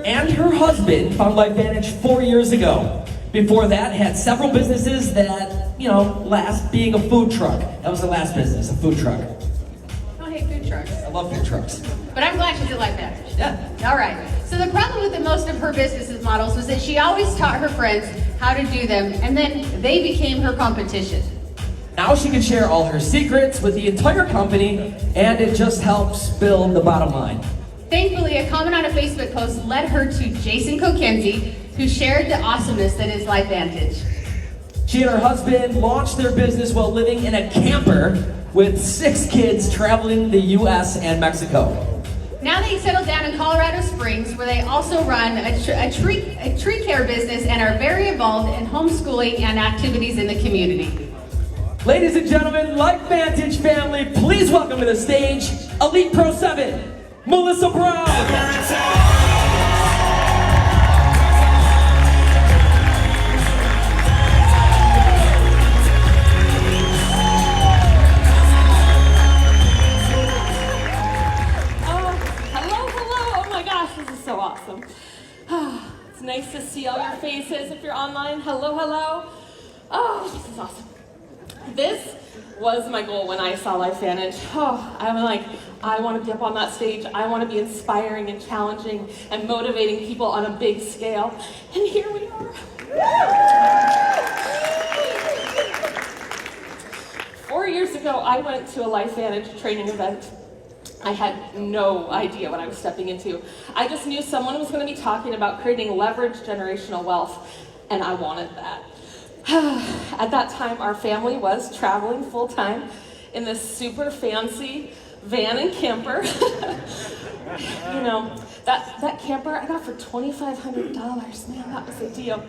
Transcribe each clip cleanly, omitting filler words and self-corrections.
and her husband found LifeVantage 4 years ago. Before that, had several businesses that, last being a food truck. That was the last business, a food truck. I don't hate food trucks. I love food trucks. But I'm glad she's at LifeVantage. Yeah. All right. So the problem with the most of her business models was that she always taught her friends how to do them, and then they became her competition. Now she can share all her secrets with the entire company, and it just helps build the bottom line. Thankfully, a comment on a Facebook post led her to Jason Kokenzie, who shared the awesomeness that is LifeVantage. She and her husband launched their business while living in a camper with 6 kids traveling the U.S. and Mexico. Now they settled down in Colorado Springs, where they also run a tree care business and are very involved in homeschooling and activities in the community. Ladies and gentlemen, LifeVantage family, please welcome to the stage Elite Pro 7, Melissa Brown. So awesome. It's nice to see all your faces. If you're online, hello, hello. Oh, this is awesome. This was my goal when I saw LifeVantage. I'm like, I want to be up on that stage. I want to be inspiring and challenging and motivating people on a big scale. And here we are. 4 years ago, I went to a LifeVantage training event. I had no idea what I was stepping into. I just knew someone was going to be talking about creating leveraged generational wealth, and I wanted that. At that time, our family was traveling full-time in this super fancy van and camper. That camper I got for $2,500. Man, that was a deal.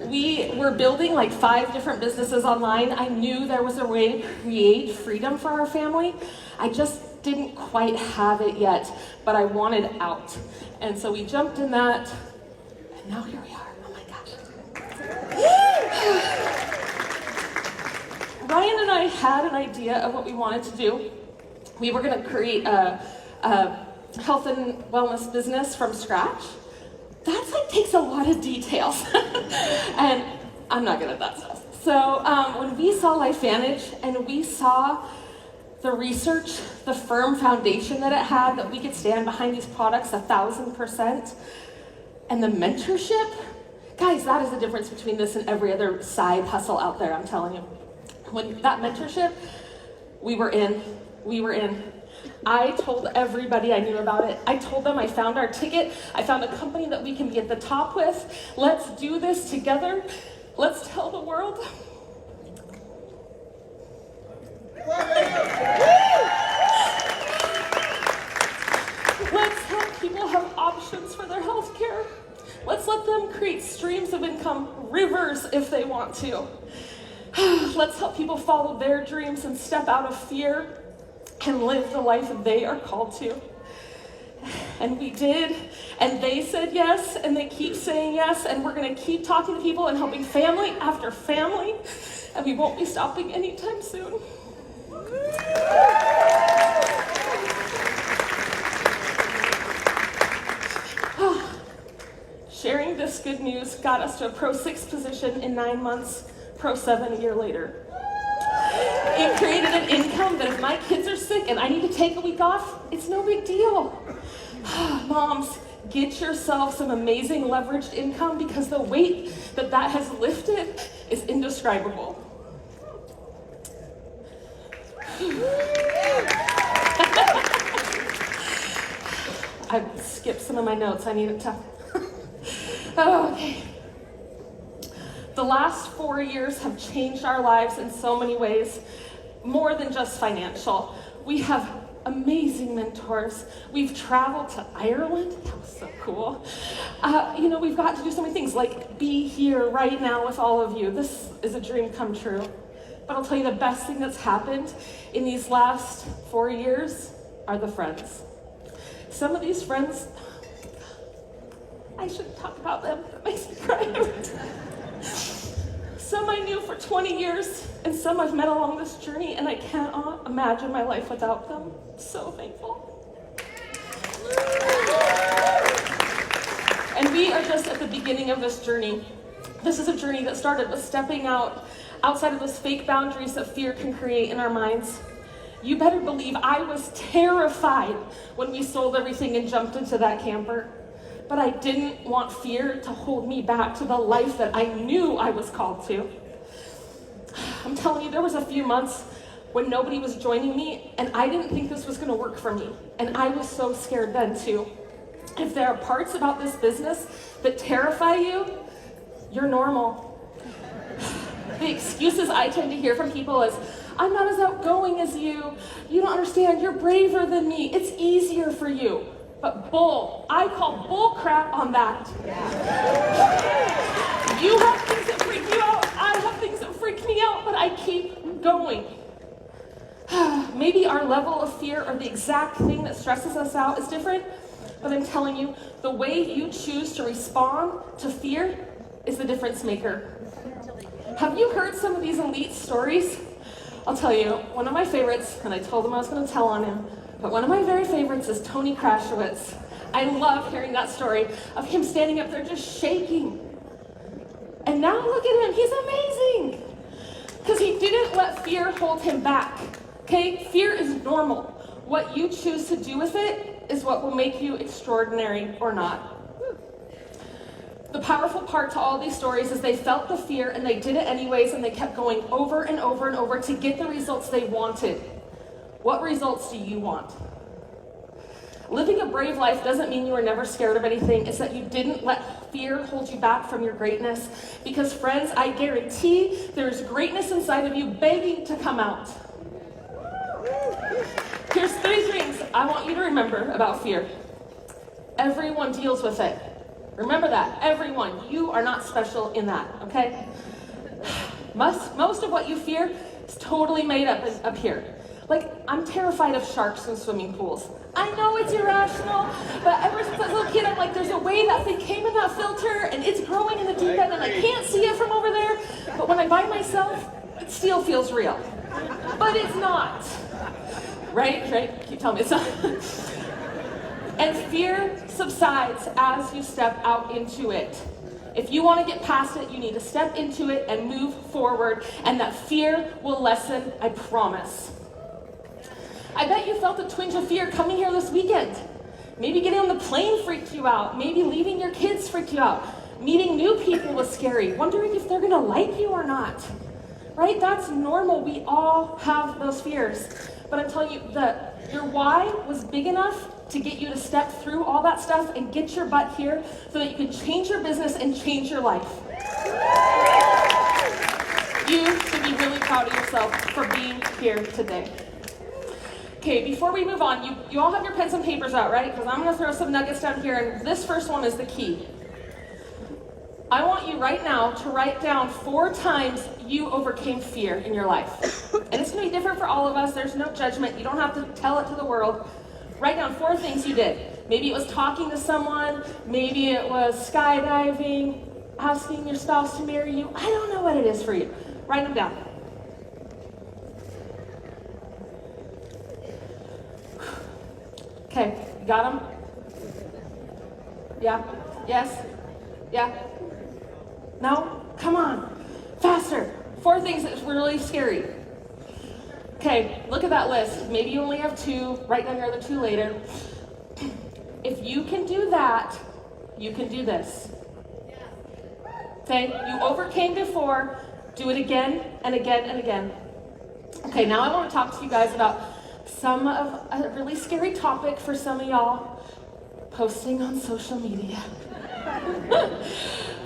We were building like 5 different businesses online. I knew there was a way to create freedom for our family. I just didn't quite have it yet, but I wanted out. And so we jumped in that, and now here we are. Oh my gosh. Ryan and I had an idea of what we wanted to do. We were going to create a health and wellness business from scratch. That's takes a lot of details, and I'm not good at that stuff. So when we saw LifeVantage and we saw the research, the firm foundation that it had, that we could stand behind these products 1,000%, and the mentorship, guys, that is the difference between this and every other side hustle out there, I'm telling you. When that mentorship, we were in. I told everybody I knew about it. I told them I found our ticket. I found a company that we can be at the top with. Let's do this together. Let's tell the world. Let's help people have options for their health care. Let's let them create streams of income, rivers if they want to. Let's help people follow their dreams and step out of fear and live the life they are called to. And we did, and they said yes, and they keep saying yes, and we're gonna keep talking to people and helping family after family, and we won't be stopping anytime soon. Sharing this good news got us to a Pro 6 position in 9 months, Pro 7 a year later. It created an income that if my kids are sick and I need to take a week off, it's no big deal. Moms, get yourself some amazing leveraged income, because the weight that has lifted is indescribable. I skipped some of my notes. I needed to. Okay. The last 4 years have changed our lives in so many ways, more than just financial. We have amazing mentors. We've traveled to Ireland. That was so cool. We've got to do so many things, like be here right now with all of you. This is a dream come true. But I'll tell you, the best thing that's happened in these last 4 years are the friends. Some of these friends, I shouldn't talk about them. It makes me cry every time. Some I knew for 20 years, and some I've met along this journey, and I cannot imagine my life without them. So thankful. We are just at the beginning of this journey. This is a journey that started with stepping outside of those fake boundaries that fear can create in our minds. You better believe I was terrified when we sold everything and jumped into that camper. But I didn't want fear to hold me back to the life that I knew I was called to. I'm telling you, there was a few months when nobody was joining me, and I didn't think this was going to work for me. And I was so scared then too. If there are parts about this business that terrify you, you're normal. The excuses I tend to hear from people is, I'm not as outgoing as you. You don't understand, you're braver than me. It's easier for you. But bull, I call bull crap on that. You have things that freak you out, I have things that freak me out, but I keep going. Maybe our level of fear or the exact thing that stresses us out is different, but I'm telling you, the way you choose to respond to fear is the difference maker. Have you heard some of these elite stories? I'll tell you, one of my favorites, and I told him I was going to tell on him, but one of my very favorites is Tony Krashowitz. I love hearing that story of him standing up there just shaking. And now look at him, he's amazing. Because he didn't let fear hold him back. Okay, fear is normal. What you choose to do with it is what will make you extraordinary or not. The powerful part to all these stories is they felt the fear and they did it anyways, and they kept going over and over and over to get the results they wanted. What results do you want? Living a brave life doesn't mean you were never scared of anything. It's that you didn't let fear hold you back from your greatness. Because friends, I guarantee there's greatness inside of you begging to come out. Here's 3 things I want you to remember about fear. Everyone deals with it. Remember that, everyone. You are not special in that, okay? Most of what you fear is totally made up here. Like, I'm terrified of sharks in swimming pools. I know it's irrational, but ever since I was a little kid, I'm like, there's a way that thing came in that filter, and it's growing in the deep end, and I can't see it from over there. But when I'm by myself, it still feels real. But it's not. Right? Keep telling me it's not. And fear subsides as you step out into it. If you want to get past it, you need to step into it and move forward, and that fear will lessen, I promise. I bet you felt a twinge of fear coming here this weekend. Maybe getting on the plane freaked you out. Maybe leaving your kids freaked you out. Meeting new people was scary. Wondering if they're going to like you or not. Right? That's normal. We all have those fears. But I'm telling you, your why was big enough to get you to step through all that stuff and get your butt here so that you can change your business and change your life. You should be really proud of yourself for being here today. Okay, before we move on, you all have your pens and papers out, right? Because I'm going to throw some nuggets down here, and this first one is the key. I want you right now to write down 4 times you overcame fear in your life. And it's going to be different for all of us. There's no judgment. You don't have to tell it to the world. Write down 4 things you did. Maybe it was talking to someone. Maybe it was skydiving, asking your spouse to marry you. I don't know what it is for you. Write them down. Okay, you got them? Yeah? Yes? Yeah? No? Come on. Faster. 4 things that were really scary. Okay, look at that list. Maybe you only have 2. Write down your other 2 later. If you can do that, you can do this. Okay, you overcame before. Do it again and again and again. Okay, now I want to talk to you guys about some of a really scary topic for some of y'all: posting on social media.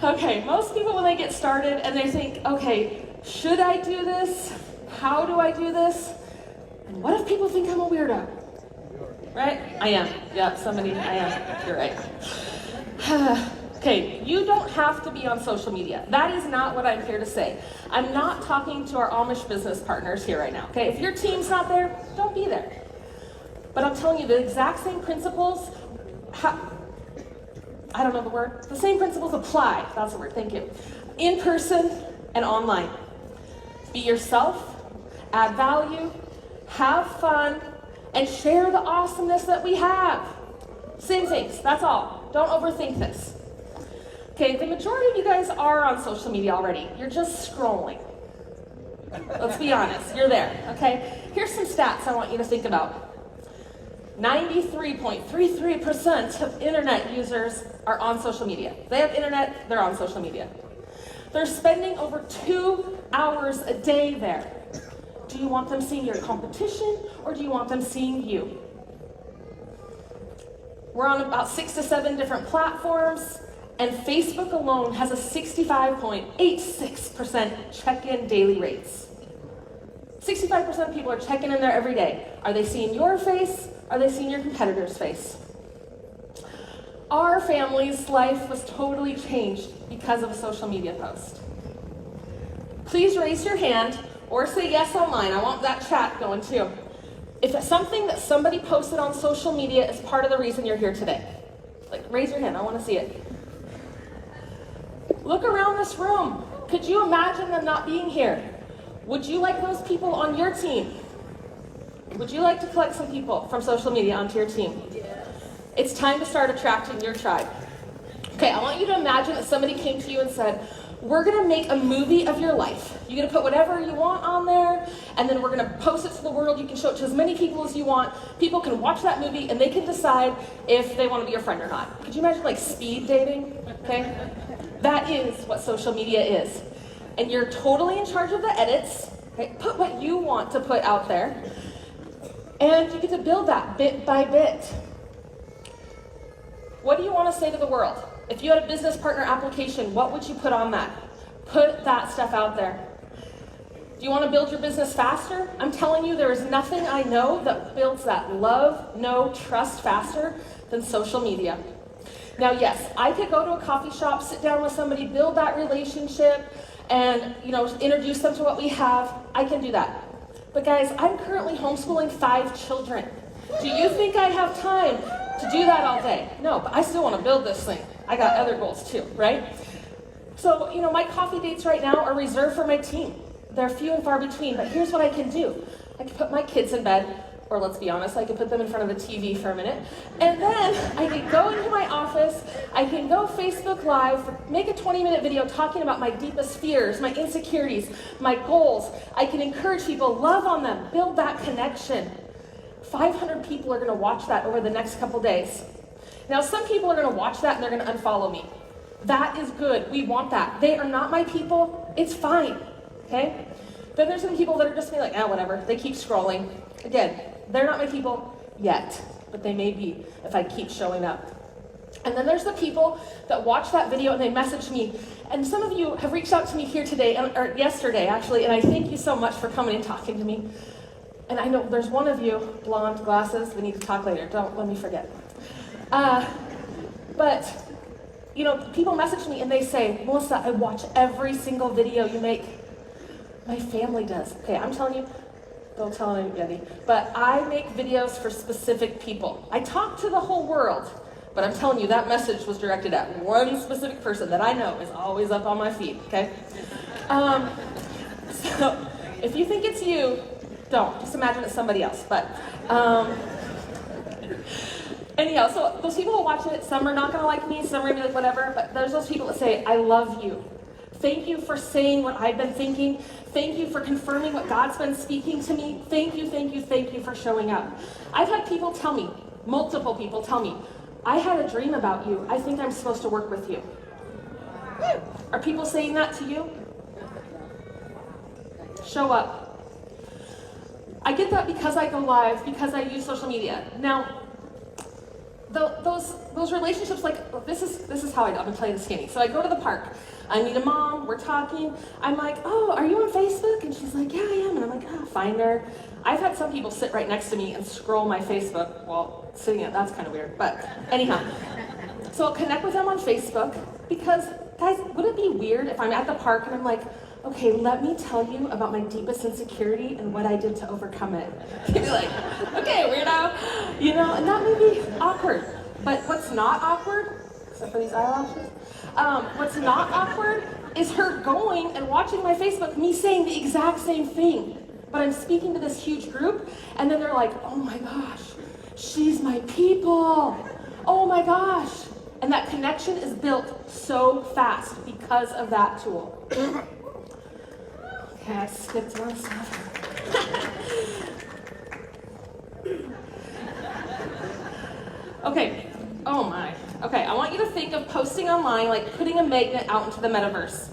Okay, most people when they get started and they think, okay, should I do this? How do I do this? And what if people think I'm a weirdo? Right? I am. Yeah, I am. You're right. Okay, you don't have to be on social media. That is not what I'm here to say. I'm not talking to our Amish business partners here right now. Okay, if your team's not there, don't be there. But I'm telling you, the exact same principles, I don't know the word, the same principles apply, that's the word, thank you, in person and online. Be yourself, add value, have fun, and share the awesomeness that we have. Same things, that's all. Don't overthink this. Okay, the majority of you guys are on social media already. You're just scrolling. Let's be honest, you're there, okay? Here's some stats I want you to think about. 93.33% of internet users are on social media. If they have internet, they're on social media. They're spending over 2 hours a day there. Do you want them seeing your competition, or do you want them seeing you? We're on about 6 to 7 different platforms, and Facebook alone has a 65.86% check-in daily rates. 65% of people are checking in there every day. Are they seeing your face? Are they seeing your competitor's face? Our family's life was totally changed because of a social media post. Please raise your hand or say yes online. I want that chat going too. If it's something that somebody posted on social media is part of the reason you're here today. Like, raise your hand, I want to see it. Look around this room. Could you imagine them not being here? Would you like those people on your team? Would you like to collect some people from social media onto your team? Yeah. It's time to start attracting your tribe. Okay, I want you to imagine that somebody came to you and said, we're gonna make a movie of your life. You're gonna put whatever you want on there, and then we're gonna post it to the world. You can show it to as many people as you want. People can watch that movie and they can decide if they wanna be your friend or not. Could you imagine like speed dating? Okay? That is what social media is. And you're totally in charge of the edits. Okay? Put what you want to put out there. And you get to build that bit by bit. What do you want to say to the world? If you had a business partner application, what would you put on that? Put that stuff out there. Do you want to build your business faster? I'm telling you, there is nothing I know that builds that love, know, trust faster than social media. Now, yes, I could go to a coffee shop, sit down with somebody, build that relationship, and introduce them to what we have. I can do that. But guys, I'm currently homeschooling 5 children. Do you think I have time to do that all day? No, but I still want to build this thing. I got other goals too, right? So, my coffee dates right now are reserved for my team. They're few and far between, but here's what I can do. I can put my kids in bed, or let's be honest, I can put them in front of the TV for a minute, and then I can go into my office, I can go Facebook Live, make a 20-minute video talking about my deepest fears, my insecurities, my goals. I can encourage people, love on them, build that connection. 500 people are gonna watch that over the next couple days. Now, some people are gonna watch that and they're gonna unfollow me. That is good, we want that. They are not my people, it's fine, okay? Then there's some people that are just gonna be like, whatever, they keep scrolling. Again, they're not my people yet, but they may be if I keep showing up. And then there's the people that watch that video and they message me. And some of you have reached out to me here today, or yesterday actually, and I thank you so much for coming and talking to me. And I know there's one of you, blonde, glasses, we need to talk later, don't let me forget. But people message me and they say, Melissa, I watch every single video you make. My family does. Okay, I'm telling you, don't tell anybody, but I make videos for specific people. I talk to the whole world, but I'm telling you, that message was directed at one specific person that I know is always up on my feed, okay? So if you think it's you, don't. Just imagine it's somebody else, but anyhow, so those people will watch it. Some are not gonna like me, some are gonna be like whatever, but there's those people that say, I love you. Thank you for saying what I've been thinking. Thank you for confirming what God's been speaking to me. Thank you, thank you, thank you for showing up. I've had people tell me, multiple people tell me, I had a dream about you. I think I'm supposed to work with you. Are people saying that to you? Show up. I get that because I go live, because I use social media. Now, those relationships, like this is how I've been playing skinny. So I go to the park. I meet a mom, we're talking. I'm like, oh, are you on Facebook? And she's like, yeah, I am. And I'm like, find her. I've had some people sit right next to me and scroll my Facebook while sitting it. That's kind of weird, but anyhow. So I'll connect with them on Facebook because, guys, would it be weird if I'm at the park and I'm like, okay, let me tell you about my deepest insecurity and what I did to overcome it. You'd be like, okay, weirdo. And that may be awkward. But what's not awkward, except for these eyelashes, what's not awkward is her going and watching my Facebook, me saying the exact same thing. But I'm speaking to this huge group, and then they're like, oh my gosh, she's my people. Oh my gosh, And that connection is built so fast because of that tool. Okay, I skipped one stuff. Okay, oh my. Okay, I want you to think of posting online like putting a magnet out into the metaverse.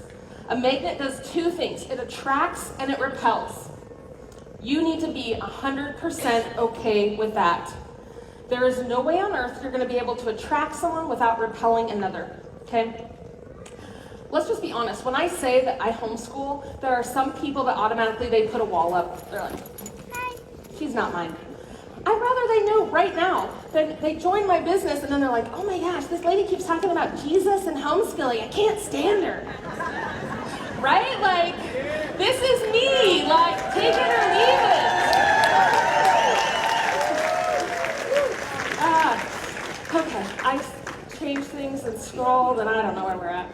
A magnet does two things. It attracts and it repels. You need to be 100% okay with that. There is no way on earth you're going to be able to attract someone without repelling another, okay? Let's just be honest. When I say that I homeschool, there are some people that automatically they put a wall up. They're like, she's not mine. I'd rather they know right now than they join my business and then they're like, oh my gosh, this lady keeps talking about Jesus and homeschooling. I can't stand her. Right? Like, this is me. Like, take it or leave it. Okay, I changed things and scrolled and I don't know where we're at.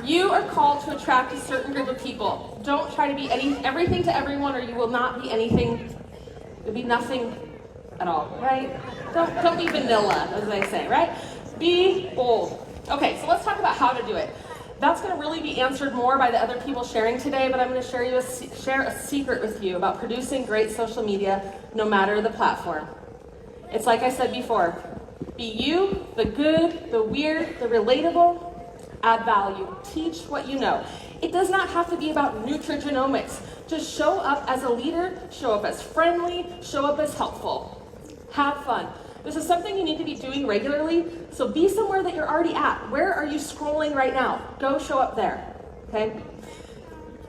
You are called to attract a certain group of people. Don't try to be everything to everyone or you will not be anything. You'll be nothing at all, right? Don't be vanilla, as they say, right? Be bold. Okay, so let's talk about how to do it. That's going to really be answered more by the other people sharing today, but I'm going to share a secret with you about producing great social media no matter the platform. It's like I said before, be you, the good, the weird, the relatable, add value, teach what you know. It does not have to be about nutrigenomics. Just show up as a leader, show up as friendly, show up as helpful. Have fun. This is something you need to be doing regularly, so be somewhere that you're already at. Where are you scrolling right now? Go show up there, okay?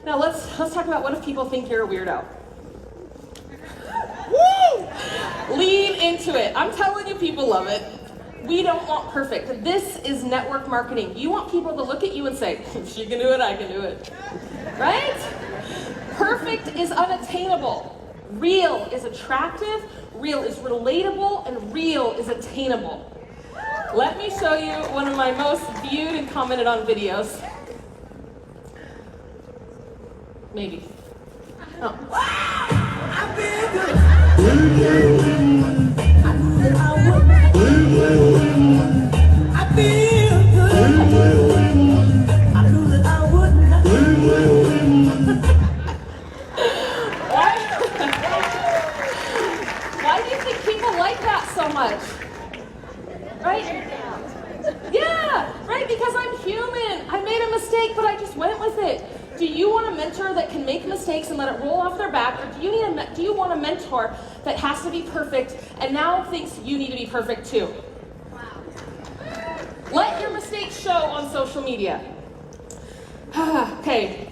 Now let's talk about what if people think you're a weirdo. Woo! Lean into it. I'm telling you, people love it. We don't want perfect. This is network marketing. You want people to look at you and say, if she can do it, I can do it. Right? Perfect is unattainable. Real is attractive, real is relatable, and real is attainable. Let me show you one of my most viewed and commented on videos. Maybe. Oh. Why do you think people like that so much? Right? Yeah, right, because I'm human. I made a mistake, but I just went with it. Do you want a mentor that can make mistakes and let it roll off their back, or do you want a mentor that has to be perfect and now thinks you need to be perfect too? Let your mistakes show on social media. Okay.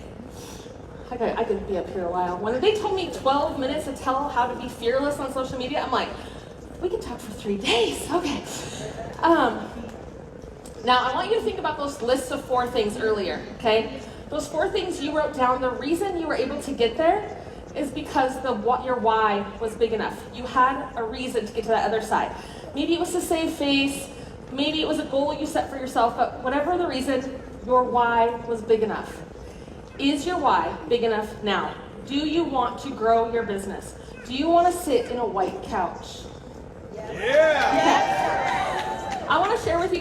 I could be up here a while. When they told me 12 minutes to tell how to be fearless on social media, I'm like, we can talk for 3 days. Okay. Now, I want you to think about those lists of 4 things earlier, okay? Those 4 things you wrote down, the reason you were able to get there is because your why was big enough. You had a reason to get to that other side. Maybe it was to save face, maybe it was a goal you set for yourself, but whatever the reason, your why was big enough. Is your why big enough now? Do you want to grow your business? Do you want to sit in a white couch? Yeah! Okay. I want to share with you guys